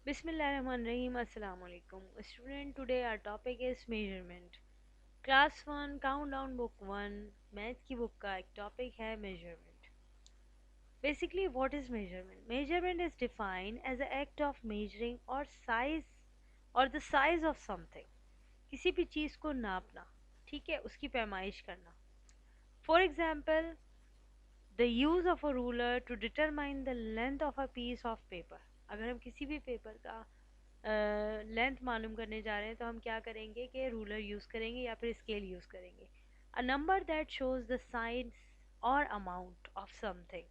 Bismillahirrahmanirrahim. Assalamu alaikum. Student, today our topic is measurement. Class 1 Countdown Book 1 math की book का एक topic है measurement. Basically, what is measurement? Measurement is defined as the act of measuring or the size of something. किसी भी चीज़ को नापना, ठीक है, उसकी पैमाइश करना. For example, the use of a ruler to determine the length of a piece of paper. अगर हम किसी भी पेपर का लेंथ मालूम करने जा रहे हैं तो हम क्या करेंगे कि रूलर यूज़ करेंगे या फिर स्केल यूज़ करेंगे. A number that shows the size और amount of something.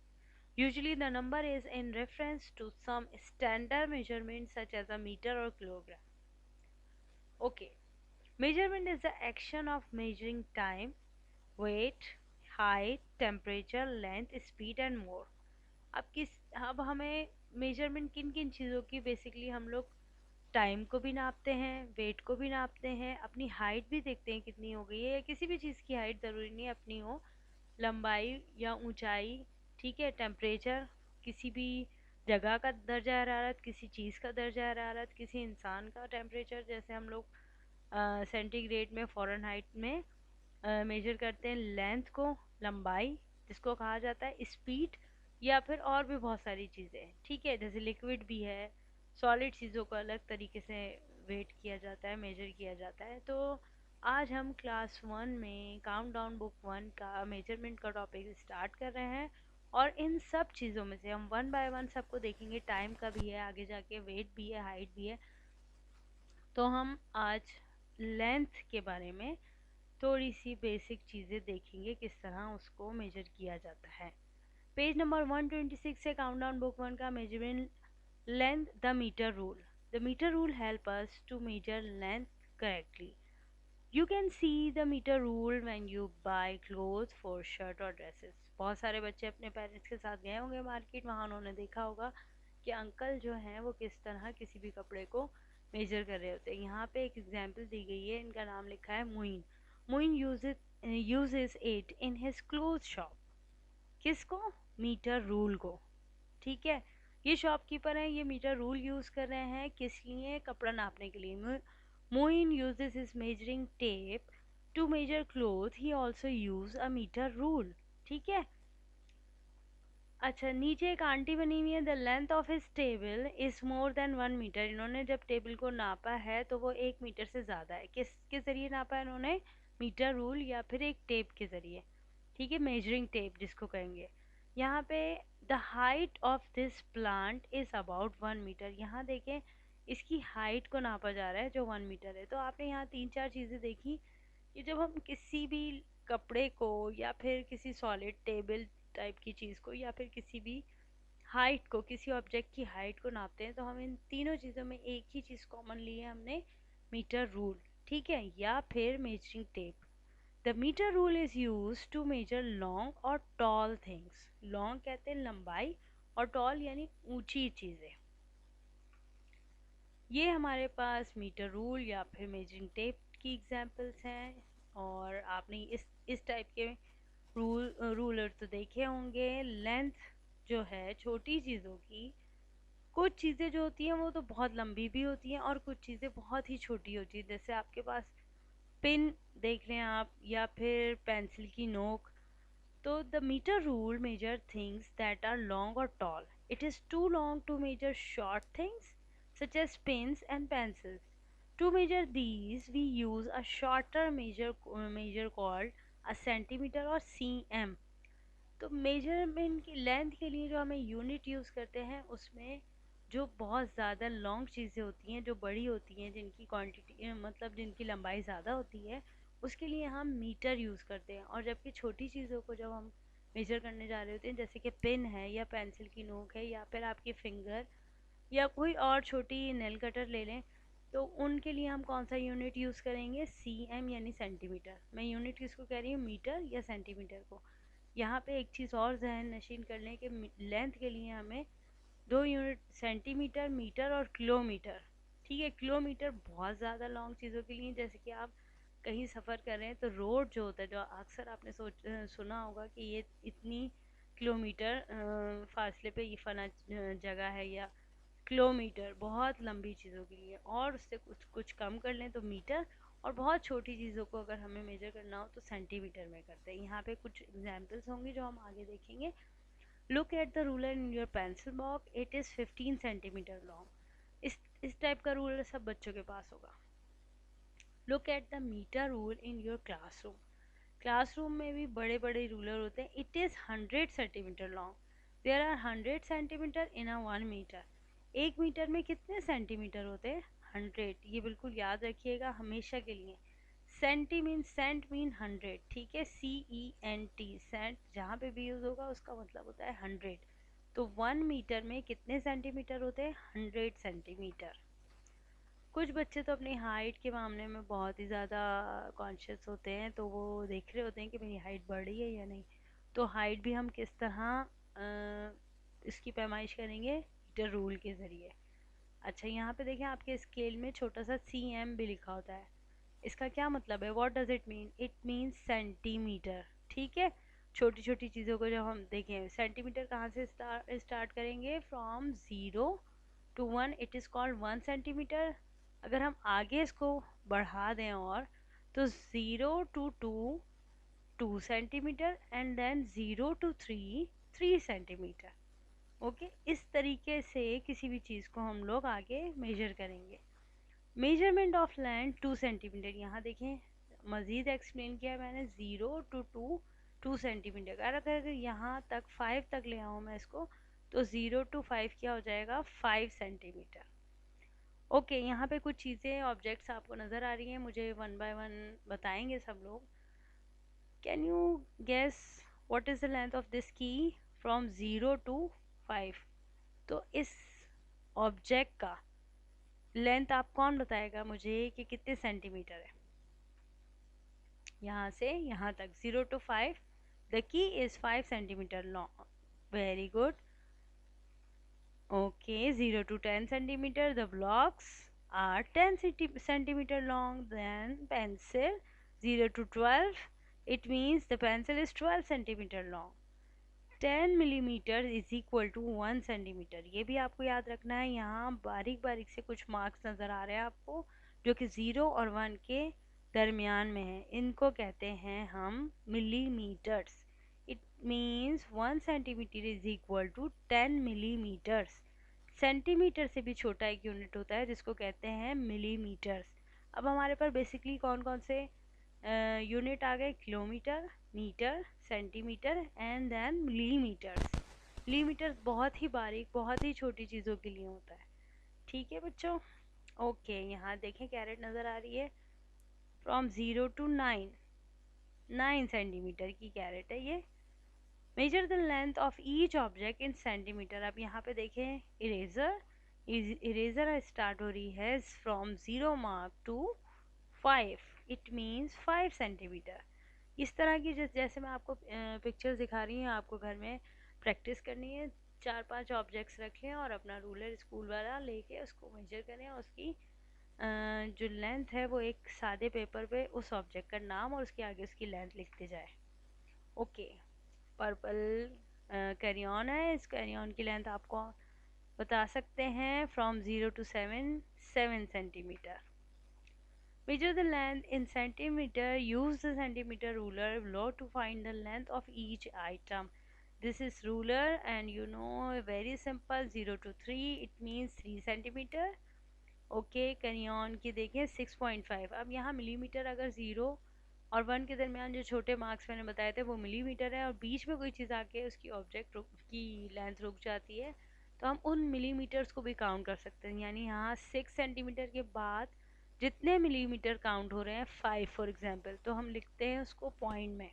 Usually the number is in reference to some standard measurement such as a meter or kilogram. Okay, measurement is the action of measuring time, weight, height, temperature, length, speed and more. अब हमें measurement किन किन चीज़ों की basically हम लोग time को भी नापते हैं, वेट को भी नापते हैं, अपनी हाइट भी देखते हैं कितनी हो गई है, या किसी भी चीज़ की हाइट ज़रूरी नहीं है अपनी हो, लंबाई या ऊंचाई, ठीक है, टेम्परेचर, किसी भी जगह का दर्जा हरारत, किसी चीज़ का दर्जा हरारत, किसी इंसान का टेम्परेचर, जैसे हम लोग सेंटीग्रेड में फ़ारेनहाइट में मेजर करते हैं लेंथ को, लंबाई जिसको कहा जाता है, स्पीड, या फिर और भी बहुत सारी चीज़ें हैं, ठीक है, जैसे लिक्विड भी है, सॉलिड चीज़ों को अलग तरीके से वेट किया जाता है, मेजर किया जाता है. तो आज हम क्लास 1 में काउंटडाउन बुक 1 का मेजरमेंट का टॉपिक स्टार्ट कर रहे हैं. और इन सब चीज़ों में से हम वन बाय वन सबको देखेंगे. टाइम का भी है, आगे जाके वेट भी है, हाइट भी है. तो हम आज लेंथ के बारे में थोड़ी सी बेसिक चीज़ें देखेंगे, किस तरह उसको मेजर किया जाता है. पेज नंबर 126 है काउंटडाउन बुक 1 का. Measurement length, the metre rule. The metre rule help us to measure length correctly. You can see the metre rule when you buy cloth for shirt और dresses. बहुत सारे बच्चे अपने parents के साथ गए होंगे मार्केट, वहाँ उन्होंने देखा होगा कि अंकल जो हैं वो किस तरह किसी भी कपड़े को मेजर कर रहे होते हैं. यहाँ पे एक एग्जांपल दी गई है, इनका नाम लिखा है Muin. Muin uses it in his clothes shop. किसको? मीटर रूल को, ठीक है. ये शॉपकीपर है, ये मीटर रूल यूज कर रहे हैं किस लिए? कपड़ा नापने के लिए. Moin uses his measuring tape to measure cloth. He also use a meter rule, ठीक है. अच्छा, नीचे एक आंटी बनी हुई है. The length of his table is more than 1 metre. इन्होंने जब टेबल को नापा है तो वो 1 मीटर से ज़्यादा है. किसके ज़रिए नापा है इन्होंने? मीटर रूल या फिर एक टेप के ज़रिए, ठीक है, मेजरिंग टेप जिसको कहेंगे. यहाँ पे the height of this plant is about 1 metre. यहाँ देखें, इसकी हाइट को नापा जा रहा है जो 1 मीटर है. तो आपने यहाँ तीन चार चीज़ें देखी कि जब हम किसी भी कपड़े को या फिर किसी सॉलिड टेबल टाइप की चीज़ को या फिर किसी भी हाइट को, किसी ऑब्जेक्ट की हाइट को नापते हैं तो हम इन तीनों चीज़ों में एक ही चीज़ कॉमन ली है हमने, मीटर रूल, ठीक है, या फिर measuring tape. The metre rule is use to measure long और टॉल थिंग्स. लॉन्ग कहते हैं लंबाई, और टॉल यानी ऊंची चीज़ें. ये हमारे पास मीटर रूल या फिर मेजरिंग टेप की एग्जांपल्स हैं. और आपने इस टाइप के रूलर तो देखे होंगे. लेंथ जो है छोटी चीज़ों की, कुछ चीज़ें जो होती हैं वो तो बहुत लंबी भी होती हैं और कुछ चीज़ें बहुत ही छोटी होती हैं. जैसे आपके पास पिन देख लें आप, या फिर पेंसिल की नोक. तो the metre rule measure things that are long और tall. It is too long to measure short things such as pens and pencils. To measure these, we use a shorter measure called a centimeter or cm. तो measurement की length के लिए जो हमें unit use करते हैं, उसमें जो बहुत ज़्यादा लॉन्ग चीज़ें होती हैं, जो बड़ी होती हैं, जिनकी क्वांटिटी मतलब जिनकी लंबाई ज़्यादा होती है, उसके लिए हम मीटर यूज़ करते हैं. और जबकि छोटी चीज़ों को जब हम मेजर करने जा रहे होते हैं, जैसे कि पेन है या पेंसिल की नोक है या फिर आपकी फिंगर या कोई और छोटी नेल कटर ले लें, तो उनके लिए हम कौन सा यूनिट यूज़ करेंगे? सी एम यानी सेंटीमीटर. मैं यूनिट किसको कह रही हूँ? मीटर या सेंटीमीटर को. यहाँ पे एक चीज़ और जहन नशीन कर लें कि लेंथ के लिए हमें दो यूनिट, सेंटीमीटर, मीटर और किलोमीटर, ठीक है. किलोमीटर बहुत ज़्यादा लॉन्ग चीज़ों के लिए, जैसे कि आप कहीं सफ़र कर रहे हैं तो रोड जो होता है, जो अक्सर आपने सुना होगा कि ये इतनी किलोमीटर फासले पे ये फला जगह है, या किलोमीटर बहुत लंबी चीज़ों के लिए, और उससे कुछ कुछ कम कर लें तो मीटर, और बहुत छोटी चीज़ों को अगर हमें मेजर करना हो तो सेंटीमीटर में करते हैं। यहाँ पे कुछ एग्जांपल्स होंगे जो हम आगे देखेंगे। Look at the ruler in your pencil box, it is 15 centimetre long. इस टाइप का रूलर सब बच्चों के पास होगा। Look at the metre rule in your classroom. Classroom में भी बड़े बड़े रूलर होते हैं। It is 100 centimetre long. There are 100 centimetre in a 1 metre. 1 metre में कितने सेंटीमीटर होते हैं? 100। ये बिल्कुल याद रखिएगा हमेशा के लिए। सेंट मीन 100, ठीक है, CENT, सेंट जहाँ पे भी यूज़ होगा उसका मतलब होता है 100। तो 1 मीटर में कितने सेंटीमीटर होते हैं? 100 सेंटीमीटर। कुछ बच्चे तो अपनी हाइट के मामले में बहुत ही ज़्यादा कॉन्शियस होते हैं, तो वो देख रहे होते हैं कि मेरी हाइट बढ़ रही है या नहीं। तो हाइट भी हम किस तरह इसकी पैमाइश करेंगे? मीटर रूल के ज़रिए। अच्छा, यहाँ पे देखें आपके स्केल में छोटा सा CM भी लिखा होता है। इसका क्या मतलब है? What does it mean? It means centimetre, ठीक है। छोटी छोटी चीज़ों को जब हम देखें, सेंटीमीटर कहाँ से स्टार्ट करेंगे? From 0 to 1, it is called 1 centimetre. अगर हम आगे इसको बढ़ा दें और, तो 0 to 2, 2 centimetre, and then 0 to 3, 3 centimetre. Okay, इस तरीके से किसी भी चीज़ को हम लोग आगे मेजर करेंगे। Measurement of land 2 centimetre. यहाँ देखें मज़ीद एक्सप्लेन किया मैंने, 0 to 2, 2 सेंटीमीटर। अगर यहाँ तक 5 तक ले आऊँ मैं इसको, तो 0 to 5 क्या हो जाएगा? 5 सेंटीमीटर। ओके, यहाँ पे कुछ चीज़ें ऑब्जेक्ट्स आपको नज़र आ रही हैं, मुझे वन बाय वन बताएंगे सब लोग। Can you guess what is the length of this key from 0 to 5? तो इस ऑब्जेक्ट का लेंथ आप कौन बताएगा मुझे कि कितने सेंटीमीटर है? यहाँ से यहाँ तक 0 to 5, the key is 5 centimetre long. Very good. Okay, 0 to 10 centimeter. The blocks are 10 centimeter long. Then pencil, 0 to 12. It means the pencil is 12 centimeter long. 10 millimeter is equal to 1 centimeter. ये भी आपको याद रखना है। यहाँ बारीक बारीक से कुछ मार्क्स नज़र आ रहे हैं आपको, जो कि 0 और 1 के दरमियान में है। इनको कहते हैं हम millimetres. It means 1 centimetre is equal to 10 millimetres. Centimetre से भी छोटा एक यूनिट होता है जिसको कहते हैं मिलीमीटर्स। अब हमारे पास बेसिकली कौन कौन से यूनिट आ गए? Kilometre, metre, centimetre and then millimetres. Millimetres बहुत ही बारीक, बहुत ही छोटी चीज़ों के लिए होता है, ठीक है बच्चों। ओके, यहाँ देखें कैरेट नज़र आ रही है। फ्रॉम 0 to 9, 9 सेंटीमीटर की कैरेट है ये। Measure the length of each object in centimetre. अब यहाँ पे देखें इरेजर, इरेजर स्टार्ट हो रही है from 0 mark to 5, it means 5 centimetre. इस तरह की जैसे मैं आपको पिक्चर्स दिखा रही हूँ, आपको घर में प्रैक्टिस करनी है। 4-5 ऑब्जेक्ट्स रखें और अपना रूलर स्कूल वाला लेके उसको मेजर करें, और उसकी जो लेंथ है वो एक सादे पेपर पे उस ऑब्जेक्ट का नाम और उसके आगे उसकी लेंथ लिखते जाए। ओके, पर्पल कैरियन है, इस कैरियन की लेंथ आपको बता सकते हैं from 0 to 7, 7 centimetre. Measure the length in centimeter. Use the centimeter ruler below to find the length of each item. This is ruler, and you know very simple, 0 to 3, it means 3 centimetre. Okay, करियन की देखें 6.5। अब यहाँ millimetre अगर 0 और 1 के दरमियान जो छोटे मार्क्स मैंने बताए थे वो मिलीमीटर है, और बीच में कोई चीज़ आके उसकी ऑब्जेक्ट की लेंथ रुक जाती है, तो हम उन मिलीमीटर्स को भी काउंट कर सकते हैं। यानी यहाँ 6 सेंटीमीटर के बाद जितने मिलीमीटर काउंट हो रहे हैं, 5 फॉर एग्जांपल, तो हम लिखते हैं उसको पॉइंट में,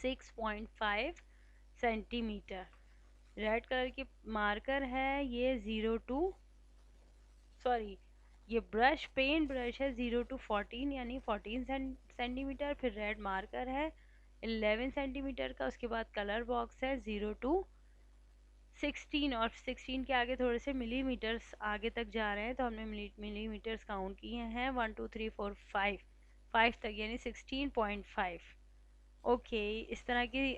6.5 सेंटीमीटर। रेड कलर की मार्कर है ये 0 टू, सॉरी, ये ब्रश, पेंट ब्रश है 0 to 14, यानी 14 सेंटीमीटर। फिर रेड मार्कर है 11 सेंटीमीटर का। उसके बाद कलर बॉक्स है 0 to 16, और 16 के आगे थोड़े से मिलीमीटर्स आगे तक जा रहे हैं, तो हमने मिलीमीटर्स काउंट किए हैं 1 2 3 4 5, 5 तक, यानी 16.5। ओके, इस तरह की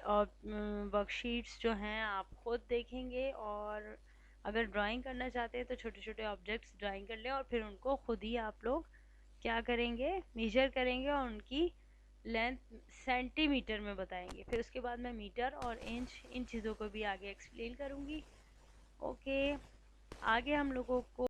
वर्कशीट्स जो हैं आप खुद देखेंगे और अगर ड्राइंग करना चाहते हैं तो छोटे छोटे ऑब्जेक्ट्स ड्राइंग कर लें और फिर उनको खुद ही आप लोग क्या करेंगे, मेजर करेंगे और उनकी लेंथ सेंटीमीटर में बताएंगे। फिर उसके बाद मैं मीटर और इंच इन चीज़ों को भी आगे एक्सप्लेन करूँगी। ओके, आगे हम लोगों को